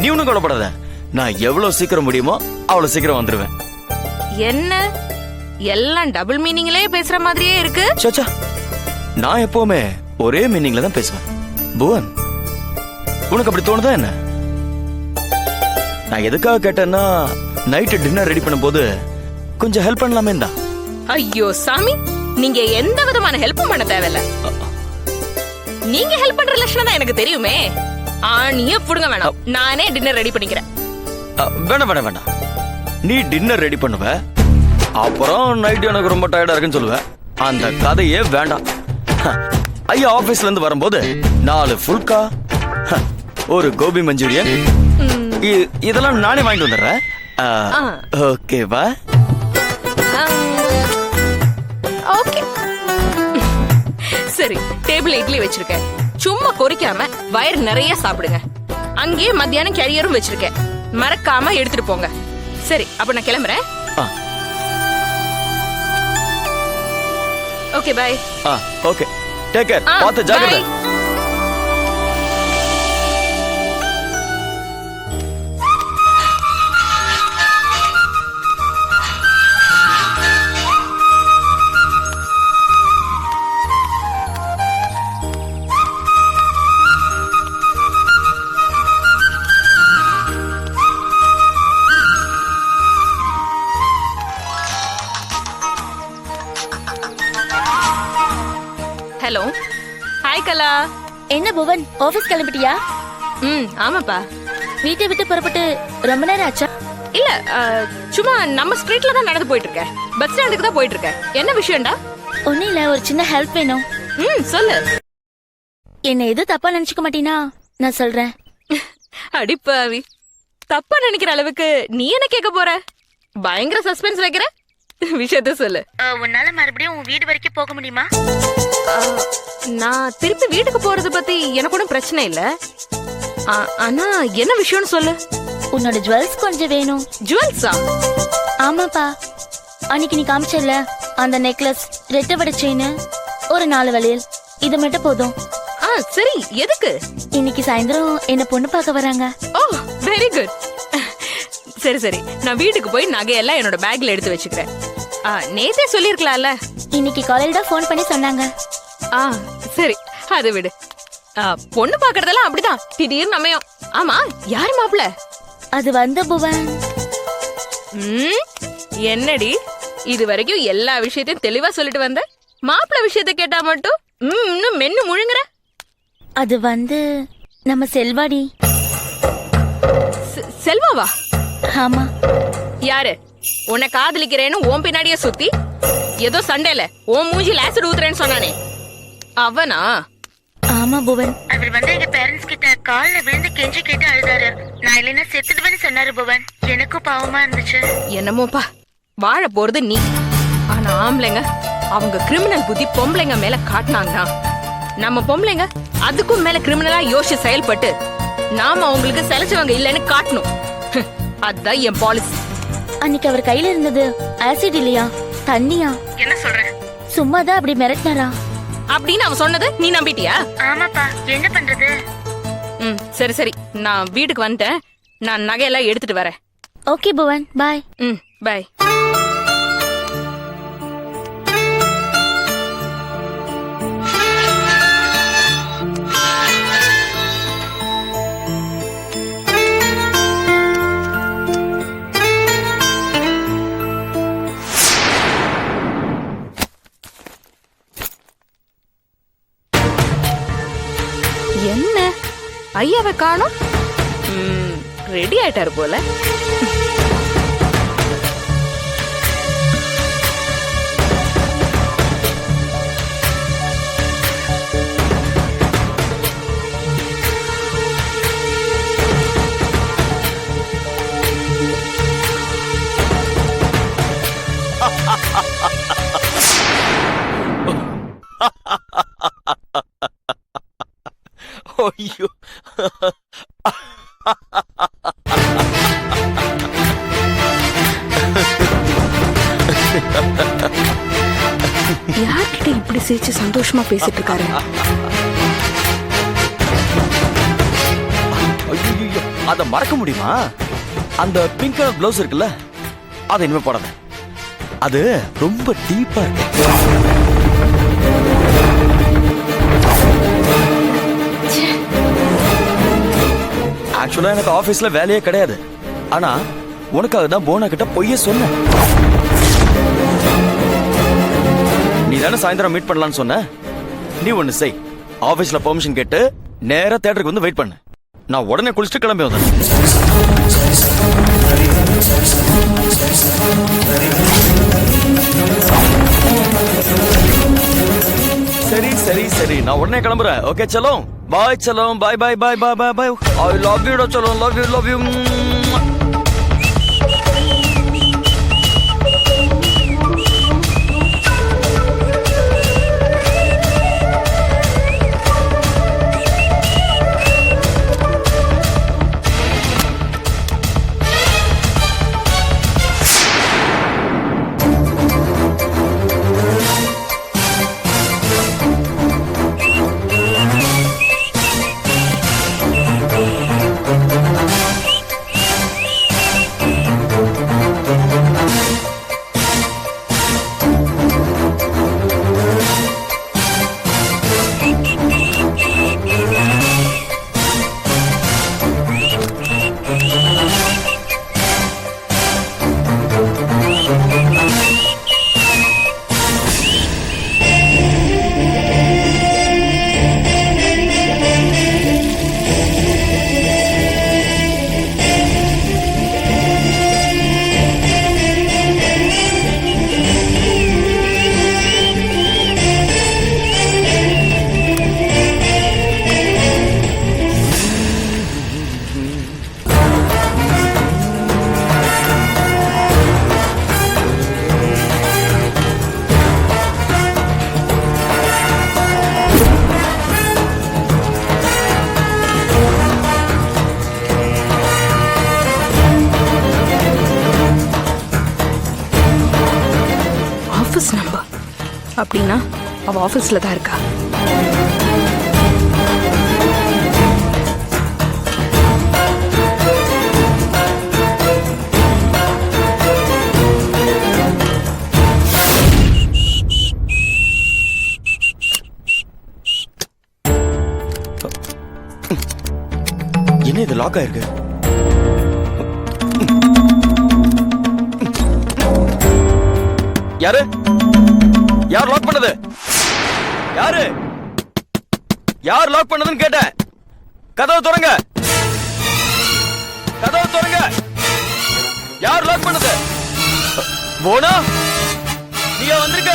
நீ ஒன்னும் கவலைப்படாத. நான் எவ்வளவு சீக்கிரம் முடியுமோ அவ்வளவு சீக்கிரம் வந்துருவேன். என்ன எல்லாம் டபுள் மீனிங்லயே பேசுற மாதிரியே இருக்கு. சச்சா, நான் எப்பவுமே ஒரே மீனிங்ல தான் பேசுவேன். புவன், உனக்கு அப்படி தோணுதா என்ன? நான் எதுக்காக கேட்டேன்னா, நைட்டு டின்னர் ரெடி பண்ணும்போது கொஞ்சம் ஹெல்ப் பண்ணலாமே தான். ஐயோ சாமி, நீங்க எந்த விதமான ஹெல்ப்பும் பண்ண தேவையில்ல. நீங்க ஹெல்ப் பண்ற லட்சணம் தான் எனக்கு தெரியுமே. நீயே புடுங்க வேணாம், நானே டின்னர் ரெடி பண்ணிக்கிறேன். வேண்டாம் வேண்டாம் வேண்டாம். நீ டின்னர் ரெடி பண்ணுவ, அப்புறம் நைட் எனக்கு ரொம்ப டயர்டா இருக்குன்னு சொல்லுவேன். அந்த கதையே வேண்டாம். ஐயா ஆபீஸ்ல இருந்து வரும்போது 4 ஃபுல்கா, ஒரு கோபி மஞ்சூரியன், இதெல்லாம் நானே வாங்கிட்டு வந்துடுறேன். ஓகேவா? ஓகே. சரி, டேபிள் இட்லி வச்சிருக்கேன். சும்மா கொறிக்காம வயிறு நிறைய சாப்பிடுங்க. அங்கேயே மத்தியானம் கேரியரும் வச்சிருக்கேன், மறக்காம எடுத்துட்டு போங்க. சரி, அப்ப நான் கிளம்புறேன். Okay, bye. Okay, take care. பார்த்து ஜாக்கிரதை. Hello, hi Kala. என்ன புவன், ஆபீஸ் கிளம்பிட்டியா? ஆமாப்பா. வீட்டை விட்டு புறப்பட்டு ரொம்ப நேரம் ஆச்சா? இல்ல, சும்மா நம்ம ஸ்ட்ரீட்ல தான் நடந்து போயிட்டு இருக்கேன். பஸ் ஸ்டாண்டுக்கு தான் போயிட்டு இருக்கேன். என்ன விஷயம்டா? ஒன்னும் இல்ல, ஒரு சின்ன ஹெல்ப் வேணும். சொல்லு. என்ன எதுவும் தப்பா நினைச்சுக்க மாட்டீனா? நான் சொல்றேன். அடிப்பாவி, தப்பா நினைக்கிற அளவுக்கு நீ என்ன கேட்க போற? பயங்கர சஸ்பென்ஸ் வைக்கிற. விஷயத்த சொல்லு. உன்னால மறுபடியும் உன் வீடு வரைக்கும் போக முடியுமா? நான் திருப்பி வீட்டுக்கு போறது பத்தி எனக்கு ஒன்றும் பிரச்சனை இல்ல. ஆனா என்ன விஷயம்னு சொல்லு. உன்னோட ஜுவல்ஸ் கொஞ்சம் வேணும். ஜுவல்ஸா? ஆமாப்பா, அன்னைக்கு நீ காமிச்சல அந்த நெக்லஸ், ரெட்டவடை செயின், ஒரு 4 வளையல், இது மட்டும் போதும். சரி, எதுக்கு? இன்னைக்கு சாயந்தரம் என்ன பொண்ணு பார்க்க வராங்க. ஓ, வெரி குட். சரி சரி, நான் வீட்டுக்கு போய் நகையெல்லாம் என்னோட பேக்ல எடுத்து வச்சுக்கிறேன். நேத்தே சொல்லிருக்கலாம்ல. இன்னைக்கு காலையில தான் ஃபோன் பண்ணி சொன்னாங்க. சரி, அதை விடு. பொண்ணு பாக்குறதெல்லாம் அப்படிதான், திடீர்னு அமையும். ஆமா, யாரு மாப்பிள்ள? அது வந்து புவன். என்னடி இது வரைக்கும் எல்லா விஷயத்தையும் தெளிவா சொல்லிட்டு வந்த, மாப்பிள்ள விஷயத்த கேட்டா மட்டும் இன்னும் மென்னு முழுங்குற. அது வந்து நம்ம செல்வாடி. செல்வாவா? ஆமா. யாரு? உன்னை காதலிக்கிறேன்னு ஓம் பின்னாடியே சுத்தி ஏதோ சண்டையில ஓம் மூஞ்சில ஆசிட் ஊத்துறேன்னு சொன்னானே, அவனா? ஆமா புவன். அவர் வந்து எங்க பேரண்ட்ஸ் கிட்ட கால்ல விழுந்து கெஞ்சி கேட்டு அழுதாரு. நான் இல்லைன்னா செத்துடுவேன்னு சொன்னாரு புவன். எனக்கும் பாவமா இருந்துச்சு. என்னமோப்பா, வாழ போறது நீ. ஆனா ஆம்பளைங்க அவங்க கிரிமினல் புத்தி பொம்பளைங்க மேல காட்டினாங்கன்னா, நம்ம பொம்பளைங்க அதுக்கும் மேல கிரிமினலா யோசிச்சு செயல்பட்டு நாம அவங்களுக்கு செலச்சவங்க இல்லைன்னு காட்டணும். அதுதான் என் பாலிசி. அன்னைக்கு அவர் கையில இருந்தது ஆசிட் இல்லையா, தண்ணியா? என்ன சொல்ற? சும்மாதான் அப்படி மிரட்டினாரா அப்படின்னு அவன் சொன்னது நீ நம்பிட்டியா? ஆமாப்பா, என்ன பண்றது? சரி சரி, நான் வீட்டுக்கு வந்துட்டேன். நான் நகையெல்லாம் எடுத்துட்டு வரேன். ஓகே புவன், பாய். பாய். என்ன ஐயாவை காணோம்? ரெடி ஆயிட்டாரு போல. ஐயோ, யார்கிட்ட இப்படி சிரிச்சு சந்தோஷமா பேசிட்டு இருக்காரு? ஐயோ, அத மறக்க முடியுமா? அந்த பிங்க் கலர் ப்ளவுஸ் இருக்குல்ல, அதை இனிமே போடாத. அது ரொம்ப டீப்பா இருக்கு. ஆக்சுவலா எனக்கு ஆபீஸ்ல வேலையே கிடையாது. ஆனா உனக்காக தான் போனா கிட்ட பொய்ய சொன்னேன். நீ தானே சாயந்தரம் மீட் பண்ணலாம்னு சொன்ன. நீ ஒண்ணு செய், ஆபீஸ்ல பெர்மிஷன் கேட்டு நேரா தியேட்டருக்கு வந்து வெயிட் பண்ணு. நான் உடனே குளிச்சுட்டு கிளம்பி வந்தேன். சரி சரி சரி, நான் உடனே கிளம்புறேன். Okay Salome, bye Salome, bye bye bye bye bye bye. I love you Salome, love you love you. Office number அப்படின்னா அவ ஆபீஸ்ல தான் இருக்கா. என்ன இது லாக் ஆயிருக்கு? யாரு யார் லாக் பண்ணது? யாரு யார் லாக் பண்ணதுன்னு கேட்டேன். கதவை திறங்க, கதவை திறங்க. யார் லாக் பண்ணது? போனா நீயா வந்திருக்க?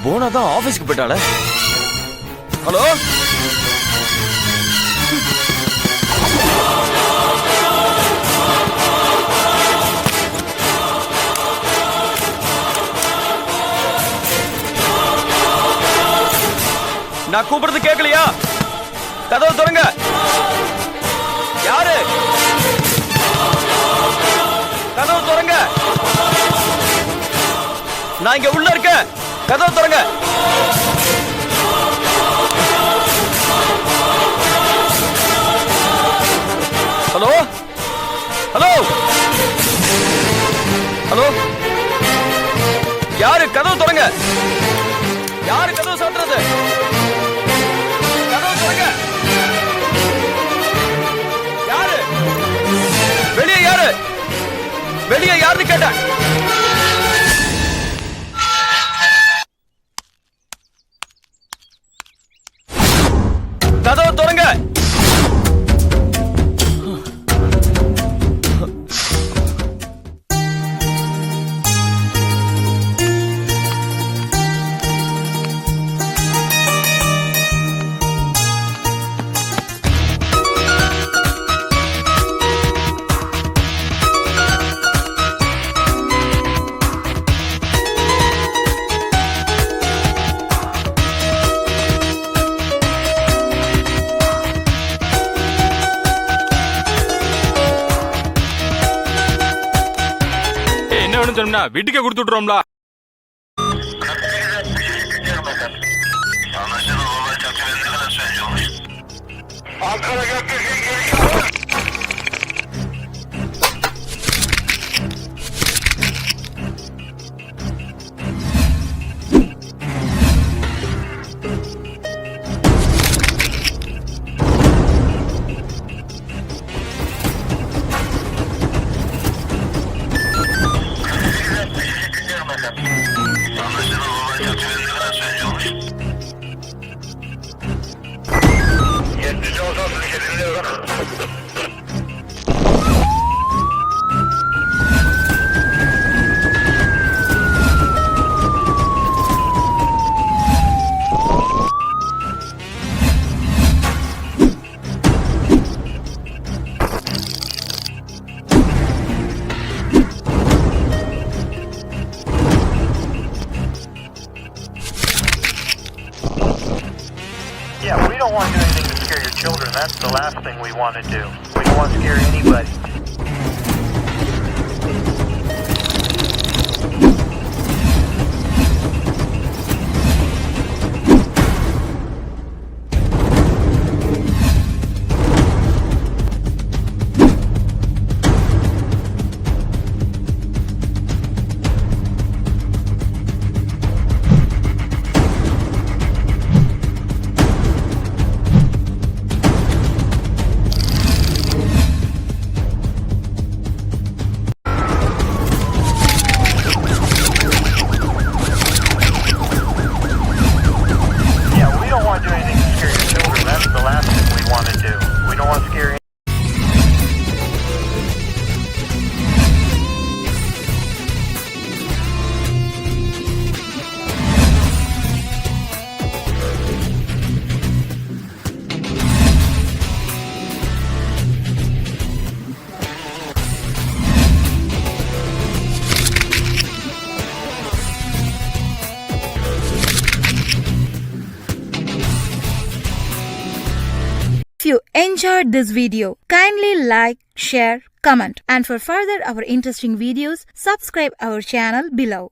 போனா தான் ஆபீஸ்க்கு போயிட்டாள. ஹலோ, நான் கூப்பிடுறது கேட்கலையா? கதவை திறங்க. யாரு? கதவை திறங்க. நான் இங்க உள்ள இருக்கேன். கதவை திறங்க. ஹலோ ஹலோ ஹலோ, யாரு? கதவு திறங்க. யாரு கதவு சாத்துறது? கதவு திறங்க. யாரு வெளியே? யாரு வெளியே? யாருன்னு கேட்டேன். கதவு திறங்க. சொன்னா வீட்டுக்கே கொடுத்து விட்டுறோம்ல. Yeah, we don't want to do anything to scare your children. That's the last thing we want to do. We don't want to scare anybody. If you enjoyed this video, kindly like, share, comment, and for further our interesting videos, subscribe our channel below.